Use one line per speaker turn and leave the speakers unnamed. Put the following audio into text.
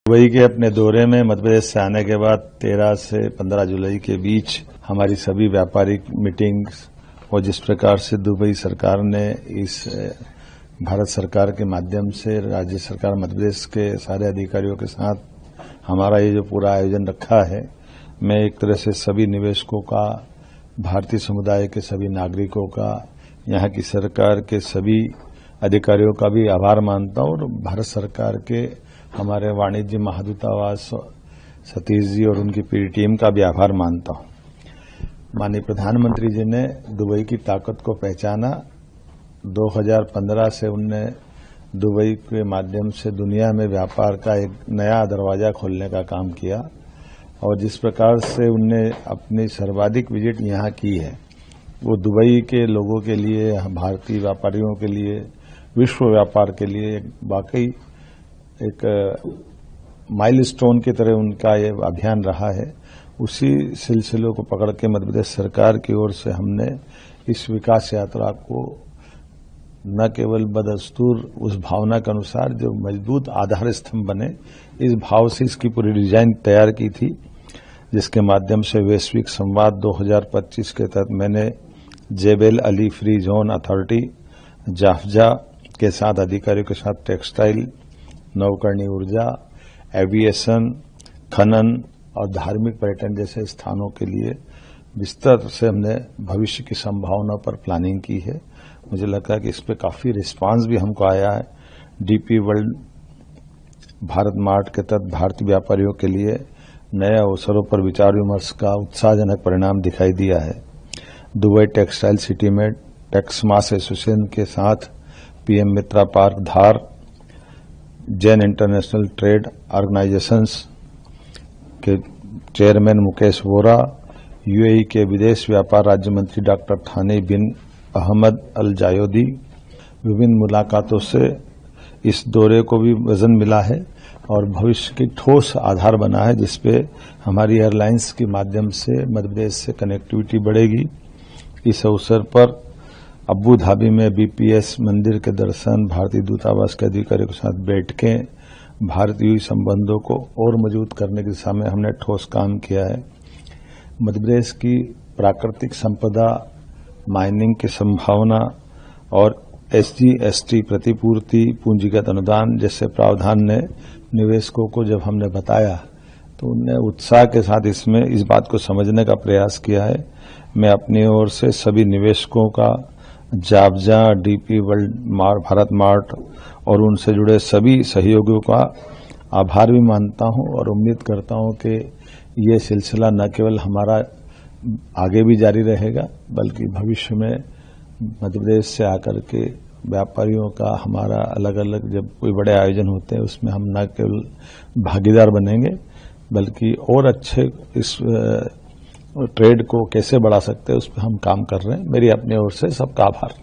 Dubai के अपने दौरे में मध्य प्रदेश से आने के बाद 13 से 15 जुलाई के बीच हमारी सभी व्यापारिक मीटिंग्स और जिस प्रकार से दुबई सरकार ने इस भारत सरकार के माध्यम से राज्य सरकार मध्य प्रदेश के सारे अधिकारियों के साथ हमारा ये जो पूरा आयोजन रखा है, मैं एक तरह से सभी निवेशकों का, भारतीय समुदाय के सभी नागरिकों का, यहाँ की सरकार के सभी अधिकारियों का भी आभार मानता हूँ और भारत सरकार के हमारे वाणिज्य महादूतावास सतीश जी और उनकी पूरी टीम का भी आभार मानता हूँ। माननीय प्रधानमंत्री जी ने दुबई की ताकत को पहचाना। 2015 से उनने दुबई के माध्यम से दुनिया में व्यापार का एक नया दरवाजा खोलने का काम किया और जिस प्रकार से उनने अपनी सर्वाधिक विजिट यहाँ की है, वो दुबई के लोगों के लिए, भारतीय व्यापारियों के लिए, विश्व व्यापार के लिए वाकई एक माइलस्टोन की तरह उनका ये अभियान रहा है। उसी सिलसिलों को पकड़ के मध्य प्रदेश सरकार की ओर से हमने इस विकास यात्रा को न केवल बदस्तूर उस भावना के अनुसार जो मजबूत आधार स्तंभ बने, इस भाव से इसकी पूरी डिजाइन तैयार की थी, जिसके माध्यम से वैश्विक संवाद 2025 के तहत मैंने Jebel Ali free zone authority JAFZA के साथ अधिकारियों के साथ टेक्सटाइल, नवकरणीय ऊर्जा, एविएशन, खनन और धार्मिक पर्यटन जैसे स्थानों के लिए विस्तार से हमने भविष्य की संभावना पर प्लानिंग की है। मुझे लगा कि इस पे काफी रिस्पांस भी हमको आया है। डीपी वर्ल्ड भारत मार्ट के तहत भारतीय व्यापारियों के लिए नए अवसरों पर विचार विमर्श का उत्साहजनक परिणाम दिखाई दिया है। दुबई टेक्सटाइल सिटी में टेक्समास एसोसिएशन के साथ पीएम मित्रा पार्क धार, जैन इंटरनेशनल ट्रेड ऑर्गेनाइजेशंस के चेयरमैन मुकेश वोरा, यूएई के विदेश व्यापार राज्य मंत्री डॉक्टर थानी बिन अहमद अल जायोदी, विभिन्न मुलाकातों से इस दौरे को भी वजन मिला है और भविष्य की ठोस आधार बना है, जिसपे हमारी एयरलाइंस के माध्यम से मध्य प्रदेश से कनेक्टिविटी बढ़ेगी। इस अवसर पर अबू धाबी में बीपीएस मंदिर के दर्शन, भारतीय दूतावास के अधिकारियों के साथ बैठकें, भारतीय संबंधों को और मजबूत करने की दिशा में हमने ठोस काम किया है। मध्य प्रदेश की प्राकृतिक संपदा, माइनिंग की संभावना और एसजी/एसटी प्रतिपूर्ति, पूंजीगत अनुदान जैसे प्रावधान ने निवेशकों को जब हमने बताया तो उनने उत्साह के साथ इसमें इस बात को समझने का प्रयास किया है। मैं अपनी ओर से सभी निवेशकों का, जाफजा, डीपी वर्ल्ड भारत मार्ट और उनसे जुड़े सभी सहयोगियों का आभार भी मानता हूं और उम्मीद करता हूं कि ये सिलसिला न केवल हमारा आगे भी जारी रहेगा, बल्कि भविष्य में मध्य प्रदेश से आकर के व्यापारियों का हमारा अलग अलग जब कोई बड़े आयोजन होते हैं उसमें हम न केवल भागीदार बनेंगे, बल्कि और अच्छे इस ट्रेड को कैसे बढ़ा सकते हैं उस पर हम काम कर रहे हैं। मेरी अपनी ओर से सबका आभार।